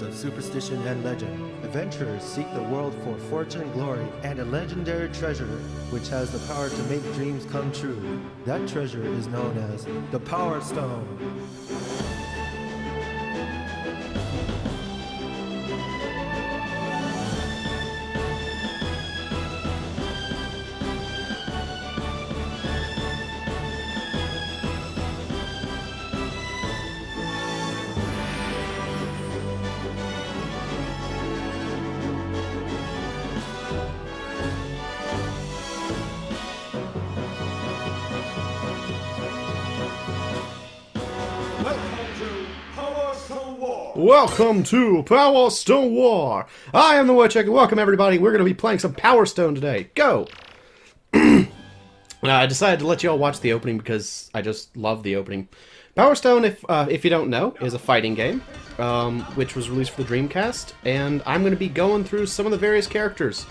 of superstition and legend. Adventurers seek the world for fortune and glory and a legendary treasure which has the power to make dreams come true. That treasure is known as the Power Stone. Welcome to Power Stone War! I am the MoeChicken. Welcome everybody. We're going to be playing some Power Stone today. Go! I decided to let you all watch the opening because I just love the opening. Power Stone, if you don't know, is a fighting game, which was released for the Dreamcast, and I'm going to be going through some of the various characters,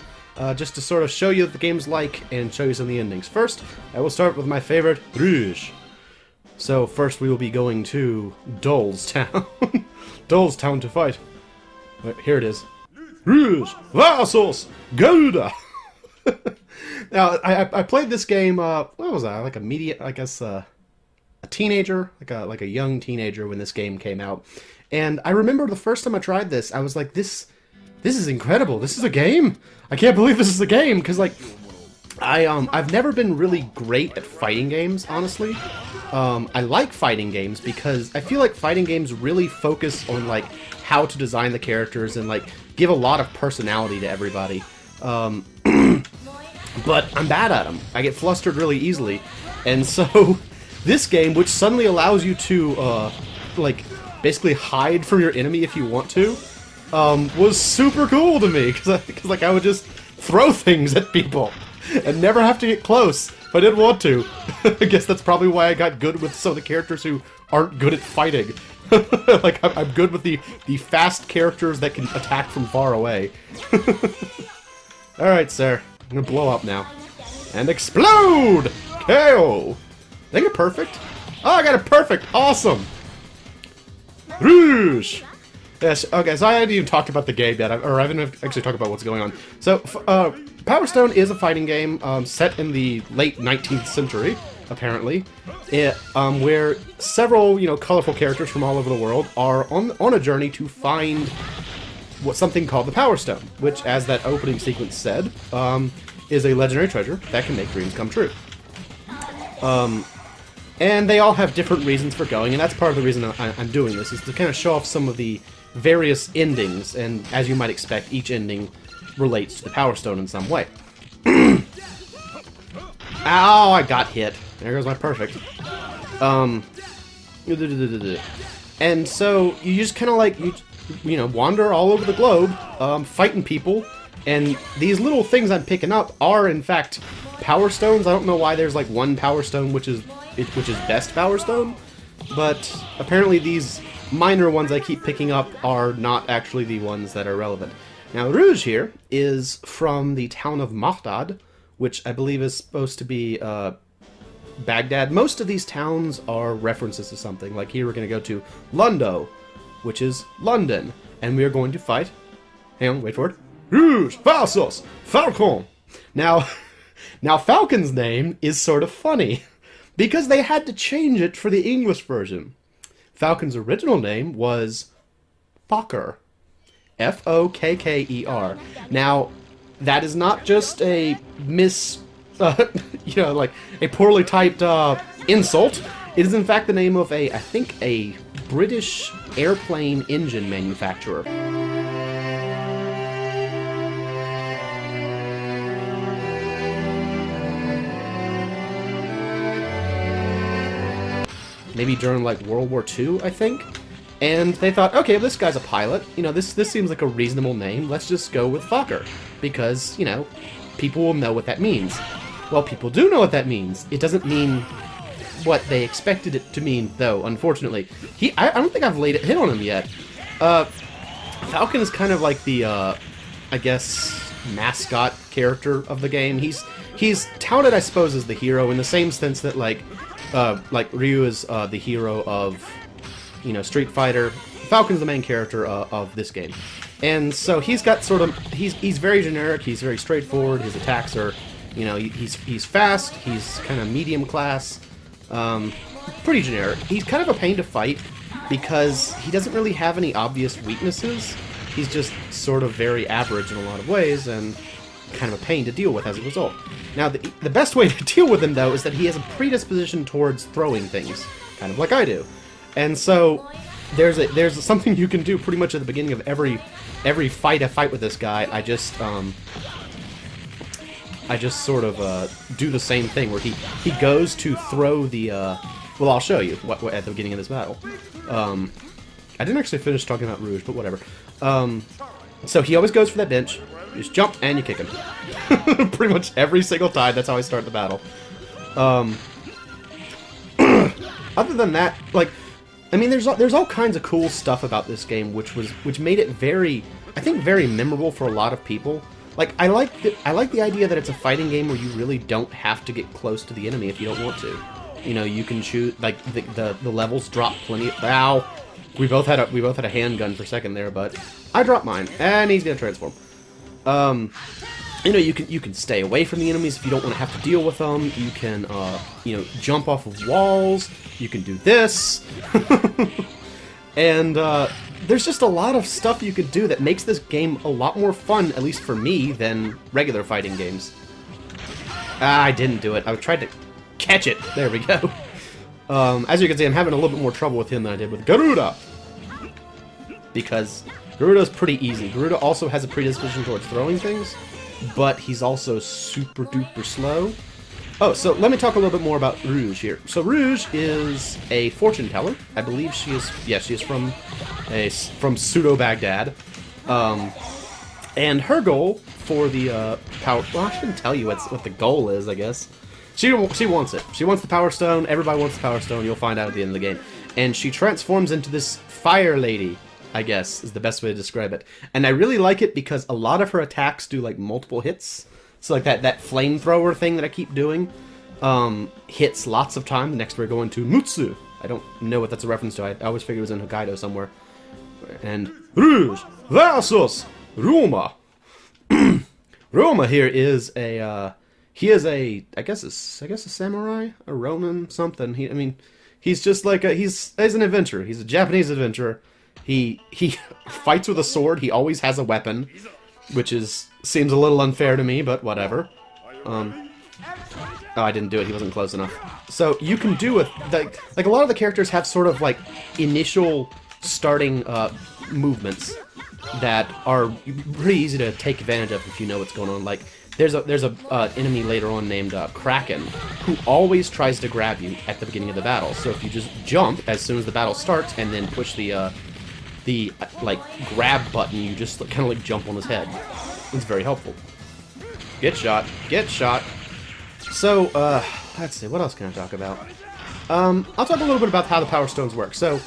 just to sort of show you what the game's like and show you some of the endings. First, I will start with my favorite, Rouge. So first we will be going to Doll's Town. Doll's Town to fight. Wait, here it is. Rouge versus Gouda. Now, I played this game, what was I, like a teenager, like a young teenager when this game came out. And I remember the first time I tried this, I was like, this is incredible. This is a game? I can't believe this is a game, because like, I've never been really great at fighting games, honestly. I like fighting games because I feel like fighting games really focus on like how to design the characters and like give a lot of personality to everybody. But I'm bad at them. I get flustered really easily, and so this game, which suddenly allows you to like basically hide from your enemy if you want to, was super cool to me because like I would just throw things at people and never have to get close if I didn't want to. I guess that's probably why I got good with some of the characters who aren't good at fighting. Like, I'm good with the fast characters that can attack from far away. Alright, sir. I'm gonna blow up now. And explode! KO! Did I get perfect? Oh, I got it perfect! Awesome! Rouge! Yes, okay, so I hadn't even talked about the game yet, or I haven't actually talked about what's going on. So, Power Stone is a fighting game set in the late 19th century, apparently, where several, colorful characters from all over the world are on a journey to find something called the Power Stone, which, as that opening sequence said, is a legendary treasure that can make dreams come true. And they all have different reasons for going, and that's part of the reason I'm doing this, is to kind of show off some of the various endings, and as you might expect, each ending relates to the Power Stone in some way. Ow, I got hit. There goes my perfect. And so you just kind of like, wander all over the globe, fighting people, and these little things I'm picking up are, in fact, Power Stones. I don't know why there's like one Power Stone, which is best Power Stone, but apparently these minor ones I keep picking up are not actually the ones that are relevant. Now, Rouge here is from the town of Mahdad, which I believe is supposed to be Baghdad. Most of these towns are references to something. Like here we're going to go to Lundo, which is London, and we are going to fight. Hang on, wait for it. Rouge versus Falcon. Now Falcon's name is sort of funny because they had to change it for the English version. Falcon's original name was Fokker. F-O-K-K-E-R. Now, that is not just a like a poorly typed insult. It is in fact the name of I think a British airplane engine manufacturer. Maybe during like World War II, I think. And they thought, okay, this guy's a pilot. This seems like a reasonable name. Let's just go with Fokker. Because, people will know what that means. Well, people do know what that means. It doesn't mean what they expected it to mean, though, unfortunately. I don't think I've laid a hit on him yet. Falcon is kind of like the, I guess, mascot character of the game. He's touted, I suppose, as the hero in the same sense that, like Ryu is the hero of, Street Fighter Falcon's the main character of this game, and so he's got sort of he's very generic. He's very straightforward. His attacks are, you know, he's fast. He's kind of medium class, pretty generic. He's kind of a pain to fight because he doesn't really have any obvious weaknesses. He's just sort of very average in a lot of ways and kind of a pain to deal with as a result. Now, the best way to deal with him, though, is that he has a predisposition towards throwing things, kind of like I do. And so there's something you can do pretty much at the beginning of every fight I fight with this guy. I just sort of do the same thing where he goes to throw the well, I'll show you what at the beginning of this battle. I didn't actually finish talking about Rouge, but whatever. So he always goes for that bench. You just jump and you kick him. Pretty much every single time. That's how I start the battle. Other than that, like, I mean, there's all kinds of cool stuff about this game, which made it very, I think, very memorable for a lot of people. Like, I like the idea that it's a fighting game where you really don't have to get close to the enemy if you don't want to. You know, you can shoot, like, the levels drop plenty. Ow! We both had a handgun for a second there, but I dropped mine, and he's gonna transform. You know, you can stay away from the enemies if you don't want to have to deal with them. You can, you know, jump off of walls. You can do this, and there's just a lot of stuff you could do that makes this game a lot more fun, at least for me, than regular fighting games. I didn't do it. I tried to catch it. There we go. As you can see, I'm having a little bit more trouble with him than I did with Garuda, because Garuda's pretty easy. Garuda also has a predisposition towards throwing things, but he's also super duper slow. Oh, so let me talk a little bit more about Rouge here. So Rouge is a fortune teller. I believe she is from pseudo Baghdad. And her goal for the power, well, I shouldn't tell you what the goal is, I guess. She wants it. She wants the Power Stone. Everybody wants the Power Stone. You'll find out at the end of the game. And she transforms into this fire lady, I guess, is the best way to describe it. And I really like it because a lot of her attacks do, like, multiple hits. So, like, that flamethrower thing that I keep doing hits lots of time. Next we're going to Mutsu. I don't know what that's a reference to. I always figured it was in Hokkaido somewhere. And Rouge versus Roma. Roma here is a... he is a, I guess a samurai, a Ronin, something. He's just like he's an adventurer. He's a Japanese adventurer. He fights with a sword. He always has a weapon, which seems a little unfair to me, but whatever. Oh, I didn't do it. He wasn't close enough. So you can do it. Like a lot of the characters have sort of like initial starting movements that are pretty easy to take advantage of if you know what's going on. Like there's a enemy later on named Kraken who always tries to grab you at the beginning of the battle. So if you just jump as soon as the battle starts and then push the like grab button, you just kind of like jump on his head. It's very helpful. Get shot. Get shot. So let's see, what else can I talk about? I'll talk a little bit about how the Power Stones work. So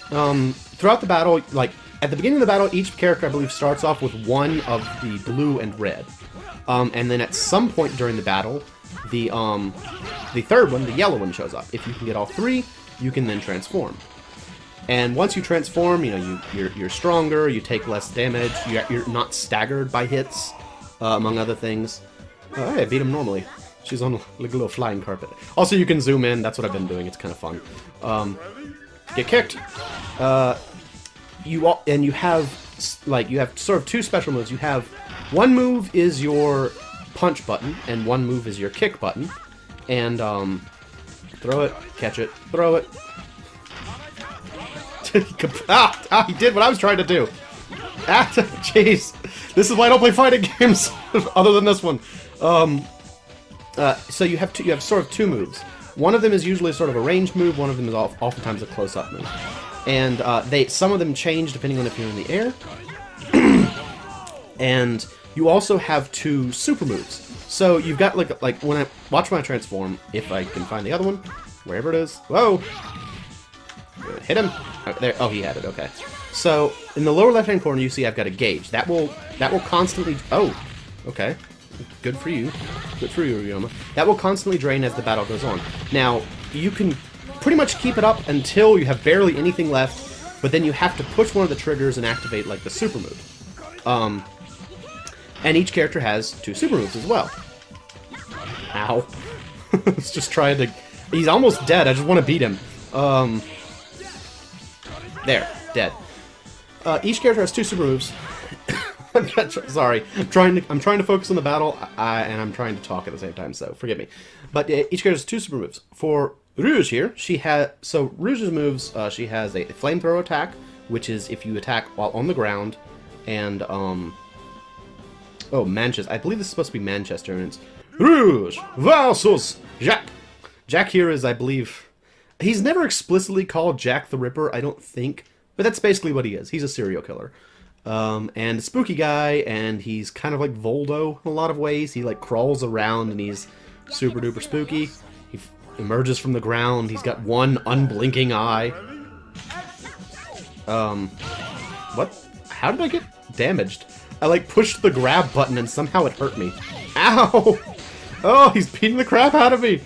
throughout the battle, like at the beginning of the battle, each character I believe starts off with one of the blue and red. And then at some point during the battle, the third one, the yellow one, shows up. If you can get all three, you can then transform. And once you transform, you know, you're stronger, you take less damage, you're not staggered by hits, among other things. Hey, I beat him normally. She's on like a little flying carpet. Also, you can zoom in. That's what I've been doing. It's kind of fun. Get kicked. You have sort of two special moves. You have one move is your punch button, and one move is your kick button. And throw it, catch it, throw it. He did what I was trying to do. Jeez, this is why I don't play fighting games other than this one. So you have sort of two moves. One of them is usually sort of a ranged move. One of them is oftentimes a close-up move. And some of them change depending on if you're in the air. And you also have two super moves. So you've got like when I watch my transform, if I can find the other one, wherever it is. Whoa! Hit him. There. Oh, he had it. Okay. So in the lower left-hand corner, you see I've got a gauge. That will constantly. Oh, okay. Good for you. Good for you, Ryoma. That will constantly drain as the battle goes on. Now, you can pretty much keep it up until you have barely anything left, but then you have to push one of the triggers and activate, like, the super move. And each character has 2 super moves as well. Ow. Let's just try to... He's almost dead, I just want to beat him. There, dead. Each character has 2 super moves. Sorry, I'm trying to focus on the battle, and I'm trying to talk at the same time, so forgive me. But each character has 2 super moves. For Rouge here, Rouge's moves, she has a flamethrower attack, which is if you attack while on the ground, and Manchester. I believe this is supposed to be Manchester, and it's Rouge versus Jack. Jack here is, I believe, he's never explicitly called Jack the Ripper, I don't think, but that's basically what he is. He's a serial killer. And a spooky guy, and he's kind of like Voldo in a lot of ways. He like crawls around, and he's super duper spooky. He emerges from the ground. He's got one unblinking eye. What? How did I get damaged? I like pushed the grab button, and somehow it hurt me. Ow! Oh, he's beating the crap out of me.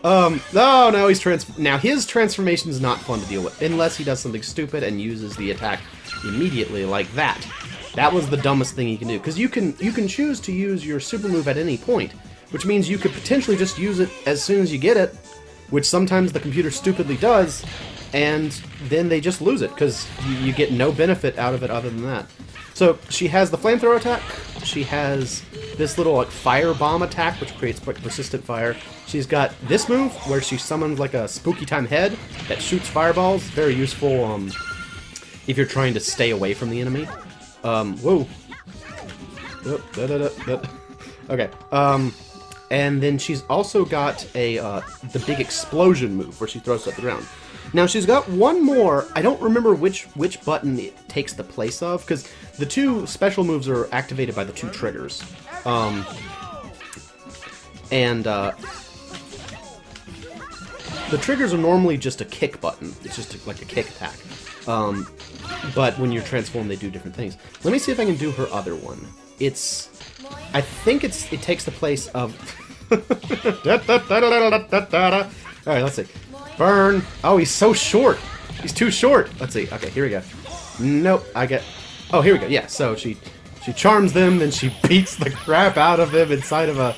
No, he's now his transformation is not fun to deal with, unless he does something stupid and uses the attack immediately, like that. That was the dumbest thing he can do, because you can choose to use your super move at any point, which means you could potentially just use it as soon as you get it, which sometimes the computer stupidly does, and then they just lose it, because you get no benefit out of it other than that. So, she has the flamethrower attack, she has this little like fire bomb attack, which creates like persistent fire. She's got this move, where she summons like a spooky time head that shoots fireballs, very useful if you're trying to stay away from the enemy. Whoa. Okay, and then she's also got the big explosion move, where she throws it at the ground. Now, she's got one more. I don't remember which button it takes the place of, because the 2 special moves are activated by the 2 triggers. The triggers are normally just a kick button. It's just like a kick attack. But when you're transformed, they do different things. Let me see if I can do her other one. I think it takes the place of... Alright, let's see. Burn. Oh, he's so short. He's too short. Let's see. Okay, here we go. Nope, Oh, here we go. Yeah, so she charms them, then she beats the crap out of them inside of a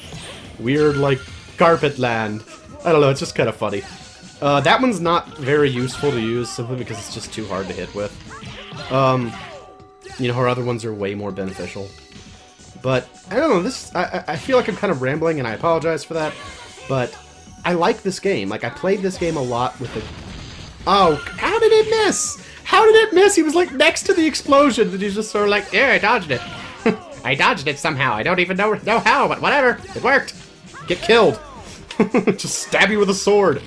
weird, like, carpet land. I don't know, it's just kind of funny. That one's not very useful to use, simply because it's just too hard to hit with. You know, her other ones are way more beneficial. But, I don't know, I feel like I'm kind of rambling, and I apologize for that, but I like this game. Like, I played this game a lot with the... Oh, how did it miss? How did it miss? He was, like, next to the explosion, and he's just sort of like, yeah, I dodged it. I dodged it somehow. I don't even know how, but whatever. It worked. Get killed. Just stab you with a sword.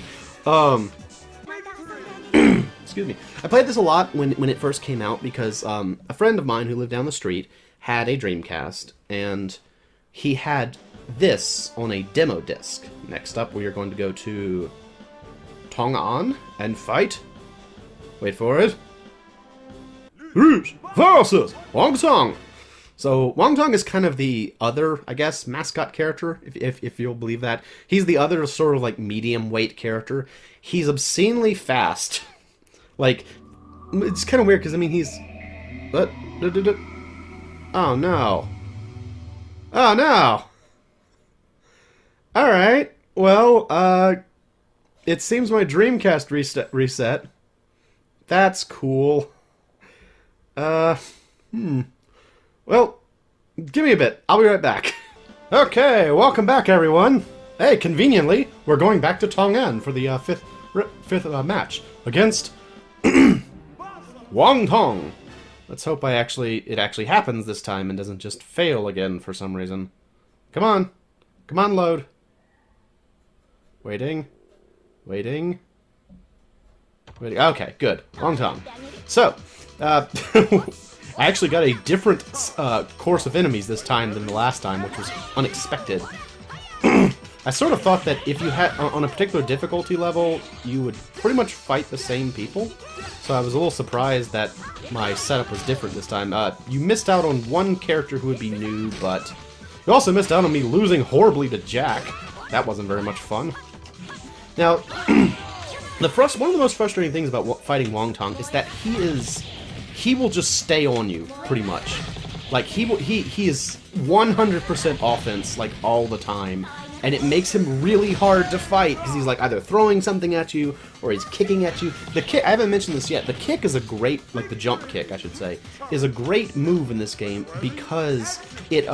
Excuse me. I played this a lot when it first came out because a friend of mine who lived down the street had a Dreamcast, and he had this on a demo disc. Next up, we are going to go to Tong-An and fight. Wait for it. Rouge versus Wong Tong. So Wong Tong is kind of the other, I guess, mascot character, if you'll believe that. He's the other sort of like medium weight character. He's obscenely fast. Like, it's kind of weird because I mean he's. Oh no. Oh no. All right. Well, it seems my Dreamcast reset. That's cool. Well, give me a bit. I'll be right back. Okay, welcome back, everyone. Hey, conveniently, we're going back to Tong-An for the fifth match against Wong Tong. Let's hope it actually happens this time and doesn't just fail again for some reason. Come on. Come on, load. Waiting. Okay, good. Wong Tong. So, I actually got a different course of enemies this time than the last time, which was unexpected. I sort of thought that if you had, on a particular difficulty level, you would pretty much fight the same people. So I was a little surprised that my setup was different this time. You missed out on one character who would be new, but you also missed out on me losing horribly to Jack. That wasn't very much fun. Now, One of the most frustrating things about fighting Wong-Tong is that he will just stay on you pretty much. Like he is 100% offense like all the time, and it makes him really hard to fight because he's like either throwing something at you or he's kicking at you. The kick, I haven't mentioned this yet. The kick is a great, like the jump kick, I should say, is a great move in this game because it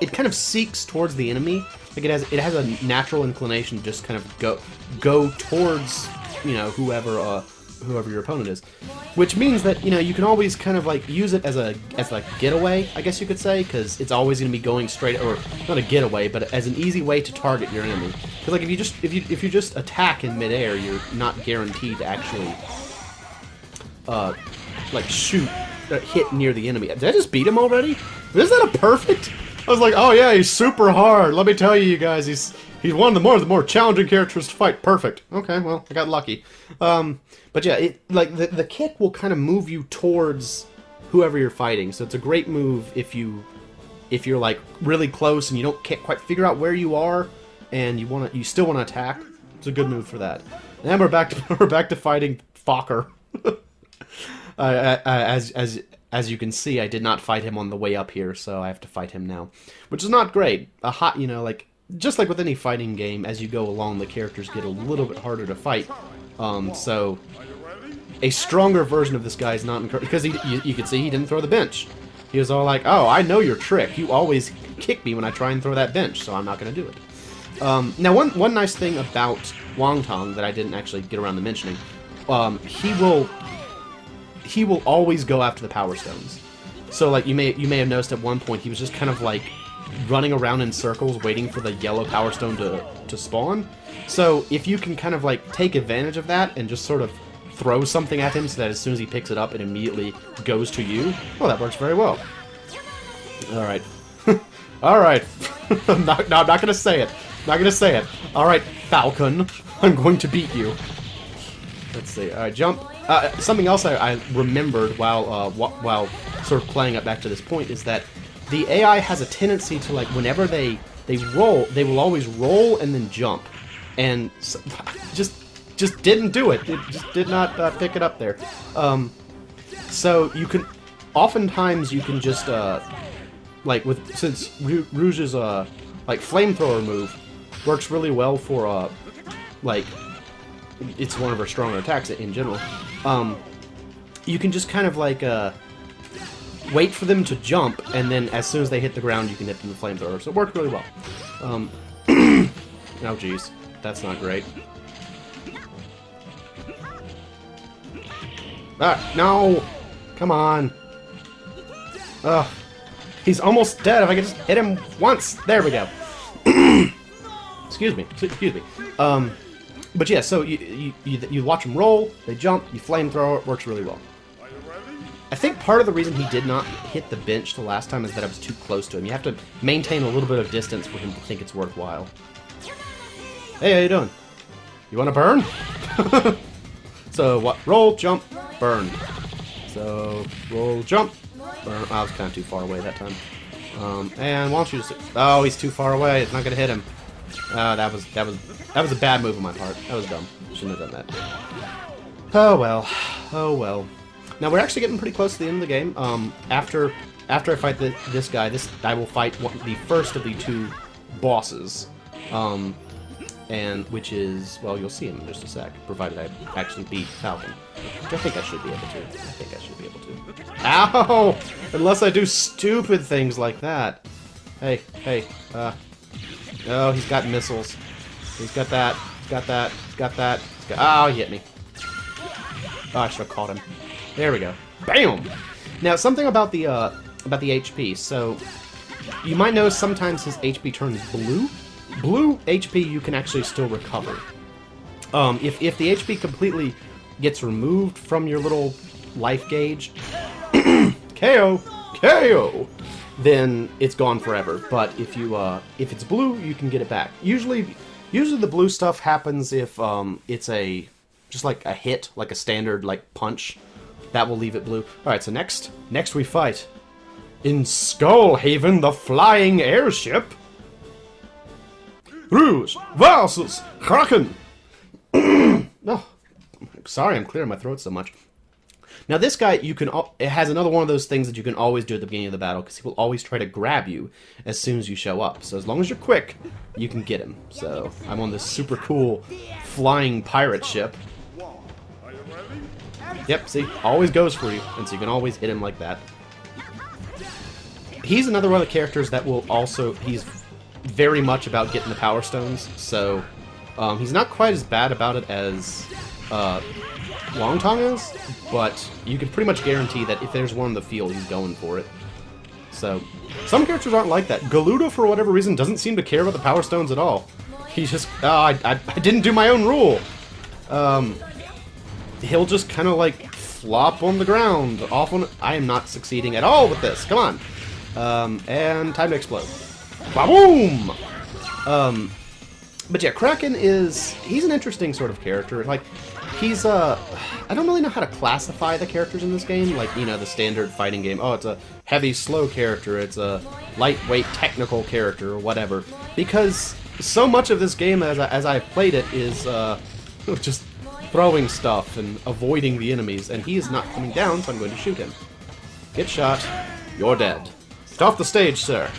it kind of seeks towards the enemy. Like it has a natural inclination to just kind of go towards, you know, whoever your opponent is, which means that, you know, you can always kind of like use it as like getaway, I guess you could say, because it's always going to be going straight, or not a getaway, but as an easy way to target your enemy. Because like if you just attack in midair, you're not guaranteed to actually like hit near the enemy. Did I just beat him already? Isn't that a perfect? I was like, oh yeah, he's super hard. Let me tell you guys, he's one of the more challenging characters to fight. Perfect. Okay, well, I got lucky. But yeah, the kick will kind of move you towards whoever you're fighting. So it's a great move if you're like really close and you can't quite figure out where you are, and you still want to attack. It's a good move for that. And we're back to fighting Fokker. As you can see, I did not fight him on the way up here, so I have to fight him now, which is not great. You know, like just like with any fighting game, as you go along, the characters get a little bit harder to fight. So a stronger version of this guy is not encouraged, because you can see he didn't throw the bench. He was all like, "Oh, I know your trick. You always kick me when I try and throw that bench, so I'm not going to do it." Now, one nice thing about Wong-Tong that I didn't actually get around to mentioning, he will always go after the Power Stones. So like you may have noticed at one point he was just kind of like running around in circles waiting for the yellow Power Stone to spawn. So if you can kind of like take advantage of that and just sort of throw something at him so that as soon as he picks it up it immediately goes to you, well, that works very well. Alright. Alright. I'm not gonna say it. Not gonna say it. Alright, Falcon. I'm going to beat you. Let's see. Alright, jump. Something else I remembered while sort of playing up back to this point is that the AI has a tendency to, like, whenever they roll, they will always roll and then jump, and so, just didn't do it. It just did not pick it up there. So oftentimes you can just like since Rouge's like flamethrower move works really well for like. It's one of her stronger attacks in general. You can just kind of like wait for them to jump, and then as soon as they hit the ground, you can hit them with flamethrower. So it worked really well. Oh jeez, that's not great. No, come on. Ugh, he's almost dead. If I could just hit him once, there we go. Excuse me. But yeah, so you watch them roll, they jump, you flamethrower, it works really well. I think part of the reason he did not hit the bench the last time is that I was too close to him. You have to maintain a little bit of distance for him to think it's worthwhile. Hey, how you doing? You want to burn? So what? Roll, jump, burn. So roll, jump, burn. I was kind of too far away that time. And why don't you just? Oh, he's too far away. It's not gonna hit him. That was a bad move on my part. That was dumb. Shouldn't have done that. Oh well. Oh well. Now we're actually getting pretty close to the end of the game. After I fight this guy, I will fight the first of the two bosses. And which is, well, you'll see him in just a sec, provided I actually beat Falcon. I think I should be able to. Ow! Unless I do stupid things like that. Hey, oh, he's got missiles. He's got that. Oh, he hit me. Oh, I should have caught him. There we go. Bam! Now, something about the HP. So, you might notice sometimes his HP turns blue. Blue HP you can actually still recover. If the HP completely gets removed from your little life gauge, KO, then it's gone forever. But if it's blue, you can get it back. Usually the blue stuff happens if it's just like a hit, like a standard like punch. That will leave it blue. All right, so next we fight in Skullhaven, the flying airship. Rouge versus Kraken. sorry, I'm clearing my throat so much. Now this guy, it has another one of those things that you can always do at the beginning of the battle, because he will always try to grab you as soon as you show up. So as long as you're quick, you can get him. So I'm on this super cool flying pirate ship. Yep, see, always goes for you, and so you can always hit him like that. He's another one of the characters that will also, he's very much about getting the Power Stones, so he's not quite as bad about it as Long Tongue is, but you can pretty much guarantee that if there's one in the field, he's going for it. So, some characters aren't like that. Galuda, for whatever reason, doesn't seem to care about the Power Stones at all. He's just, I didn't do my own rule. He'll just kind of like flop on the ground. I am not succeeding at all with this. Come on. And time to explode. Ba-boom! But yeah, Kraken he's an interesting sort of character. Like, he's, I don't really know how to classify the characters in this game. Like, you know, the standard fighting game. Oh, it's a heavy, slow character. It's a lightweight, technical character, or whatever. Because so much of this game, as I've played it, is, just throwing stuff and avoiding the enemies. And he is not coming down, so I'm going to shoot him. Get shot. You're dead. Get off the stage, sir.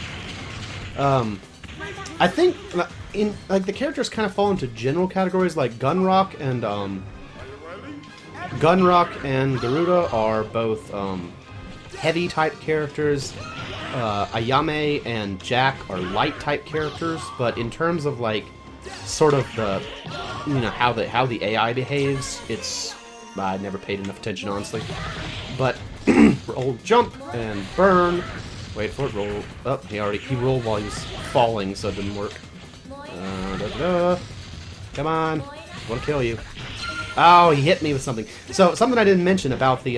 I think the characters kind of fall into general categories like Gunrock and Garuda are both heavy type characters. Ayame and Jack are light type characters, but in terms of like sort of the how the AI behaves, I never paid enough attention, honestly. But roll, jump, and burn. Wait for it, roll. Oh, he rolled while he was falling, so it didn't work. Come on. I want to kill you. Oh, he hit me with something. So, something I didn't mention about the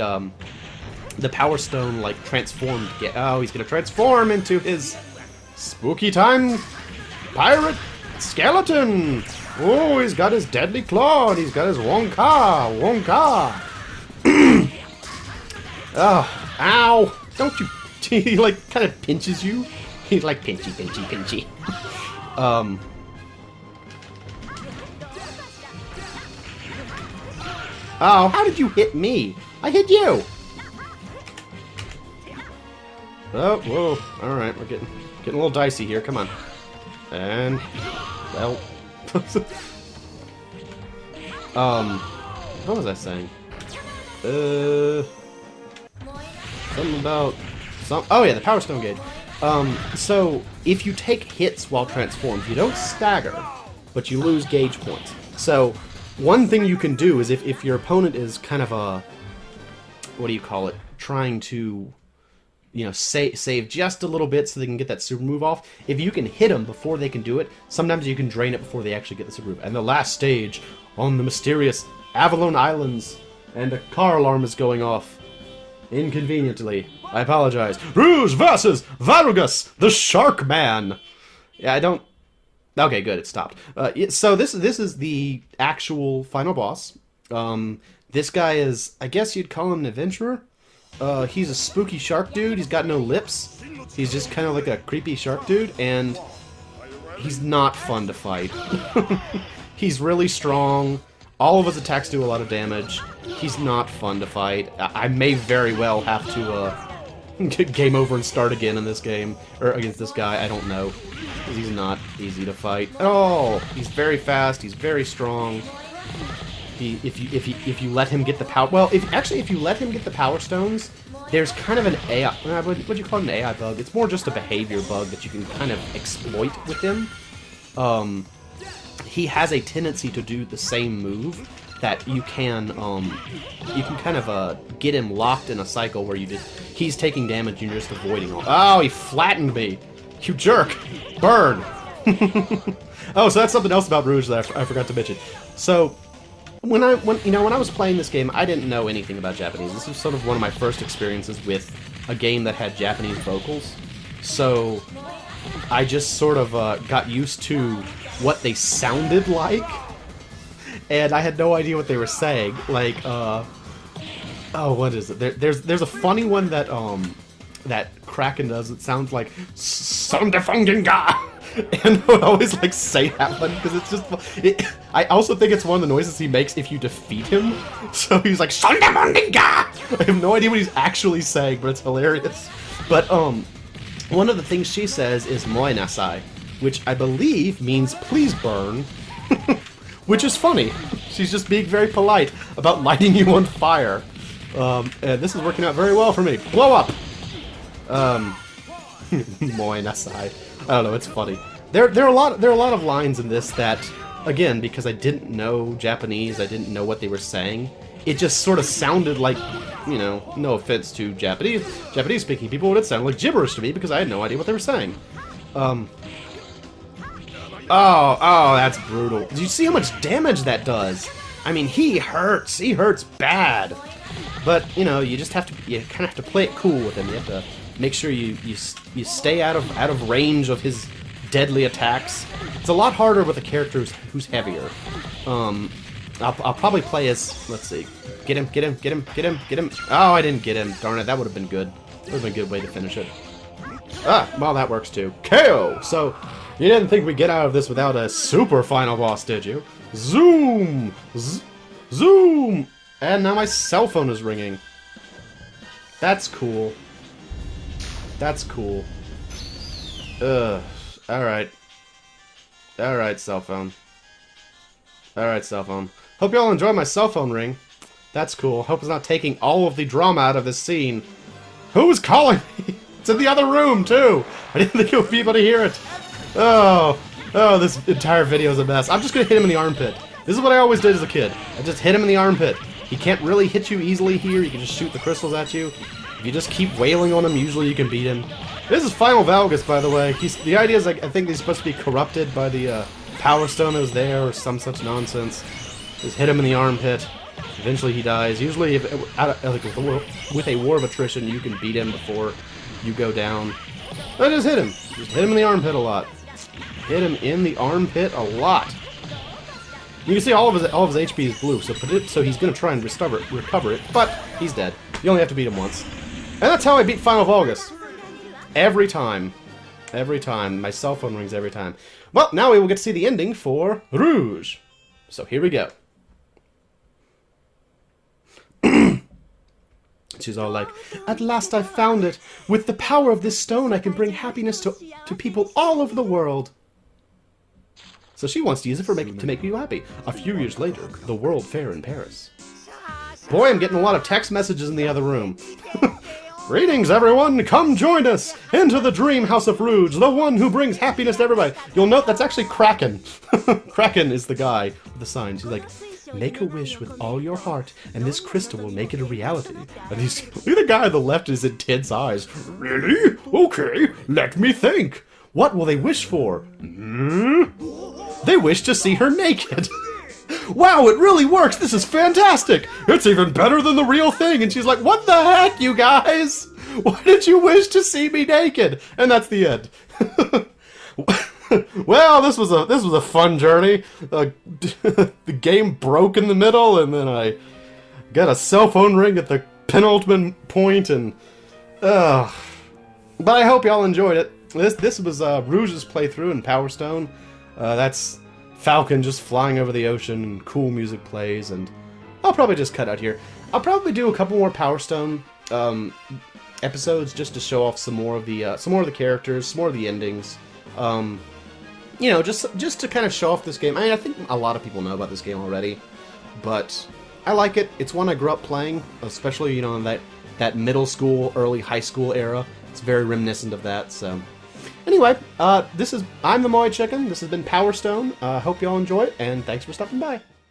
Power Stone, like, transformed. Oh, he's gonna transform into his spooky time pirate skeleton. Oh, he's got his deadly claw, and he's got his Wonka. Oh, ow. Don't you... He, like, kind of pinches you. He's like, pinchy. Oh, how did you hit me? I hit you! Oh, whoa. Alright, we're getting a little dicey here. Come on. And... well... what was I saying? Something about... oh yeah, the Power Stone gauge. So, if you take hits while transformed, you don't stagger, but you lose gauge points. So, one thing you can do is if your opponent is kind of what do you call it, trying to, save just a little bit so they can get that super move off, if you can hit them before they can do it, sometimes you can drain it before they actually get the super move. And the last stage, on the mysterious Avalon Islands, and a car alarm is going off. Inconveniently. I apologize. Rouge versus Varugus, the Shark Man! Yeah, I don't... Okay, good, it stopped. So this is the actual final boss. This guy is, I guess you'd call him an adventurer. He's a spooky shark dude. He's got no lips. He's just kind of like a creepy shark dude, and he's not fun to fight. He's really strong. All of his attacks do a lot of damage. He's not fun to fight. I may very well have to get game over and start again in this game, or against this guy. I don't know. He's not easy to fight at all. He's very fast. He's very strong. If you let him get the power, well, if you let him get the Power Stones, there's kind of an AI. What do you call it, an AI bug? It's more just a behavior bug that you can kind of exploit with him. He has a tendency to do the same move that you can kind of get him locked in a cycle where he's taking damage and you're just avoiding all. Oh, he flattened me. You jerk! Burn! Oh, so that's something else about Rouge that I forgot to mention. So, when I was playing this game, I didn't know anything about Japanese. This was sort of one of my first experiences with a game that had Japanese vocals. So, I just sort of got used to what they sounded like, and I had no idea what they were saying. Like, oh, what is it? There's a funny one that Kraken does. It sounds like Sonderfungenga, And I would always like say that one because it's just. I also think it's one of the noises he makes if you defeat him. So he's like Sondamondinga. I have no idea what he's actually saying, but it's hilarious. But one of the things she says is "Moe nasai," which I believe means "please burn," which is funny. She's just being very polite about lighting you on fire. And this is working out very well for me. Blow up! Moe nasai. I don't know, it's funny. There are a lot of lines in this that, again, because I didn't know Japanese, I didn't know what they were saying, it just sort of sounded like, you know, no offense to Japanese speaking people, but it sounded like gibberish to me because I had no idea what they were saying. Oh, that's brutal. Do you see how much damage that does? I mean, he hurts bad. But, you know, you just have to, you kind of have to play it cool with him. You have to make sure you stay out of range of his deadly attacks. It's a lot harder with a character who's heavier. I'll probably play as, let's see, get him. Oh, I didn't get him. Darn it, that would have been good. Would have been a good way to finish it. Ah, well, that works too. KO! So, you didn't think we'd get out of this without a super final boss, did you? Zoom! Zoom! And now my cell phone is ringing. That's cool. That's cool. Ugh. Alright. Alright, cell phone. Alright, cell phone. Hope y'all enjoy my cell phone ring. That's cool. Hope it's not taking all of the drama out of this scene. Who's calling me? It's in the other room, too! I didn't think it would be able to hear it. Oh, this entire video is a mess. I'm just gonna hit him in the armpit. This is what I always did as a kid. I just hit him in the armpit. He can't really hit you easily here. You can just shoot the crystals at you. If you just keep wailing on him, usually you can beat him. This is Final Valgus, by the way. The idea is, like, I think he's supposed to be corrupted by the Power Stone that was there, or some such nonsense. Just hit him in the armpit. Eventually he dies. Usually, with a war of attrition, you can beat him before you go down. I just hit him. Just hit him in the armpit a lot. Hit him in the armpit a lot. You can see all of his HP is blue, so he's gonna try and recover it, but he's dead. You only have to beat him once. And that's how I beat Final Valgus. Every time. Every time. My cell phone rings every time. Well, now we will get to see the ending for Rouge. So here we go. She's all like, "At last I found it. With the power of this stone, I can bring happiness to people all over the world." So she wants to use it to make you happy. A few years later, the World Fair in Paris. Boy, I'm getting a lot of text messages in the other room. Greetings, everyone! Come join us! Into the dream house of Rouge, the one who brings happiness to everybody. You'll note that's actually Kraken. Kraken is the guy with the sign. She's like, "Make a wish with all your heart, and this crystal will make it a reality." And look at the guy on the left is intense eyes. Really? Okay, let me think. What will they wish for? They wish to see her naked. Wow, it really works! This is fantastic! It's even better than the real thing! And she's like, "What the heck, you guys? Why did you wish to see me naked?" And that's the end. Well, this was a fun journey. The game broke in the middle, and then I got a cell phone ring at the penultimate point, and but I hope y'all enjoyed it. This was Rouge's playthrough in Power Stone. That's Falcon just flying over the ocean, and cool music plays, and I'll probably just cut out here. I'll probably do a couple more Power Stone episodes just to show off some more of the characters, some more of the endings. You know, just to kind of show off this game. I mean, I think a lot of people know about this game already, but I like it. It's one I grew up playing, especially, you know, in that middle school, early high school era. It's very reminiscent of that, so... Anyway, I'm the MoeChicken. This has been Power Stone. Hope y'all enjoy it, and thanks for stopping by.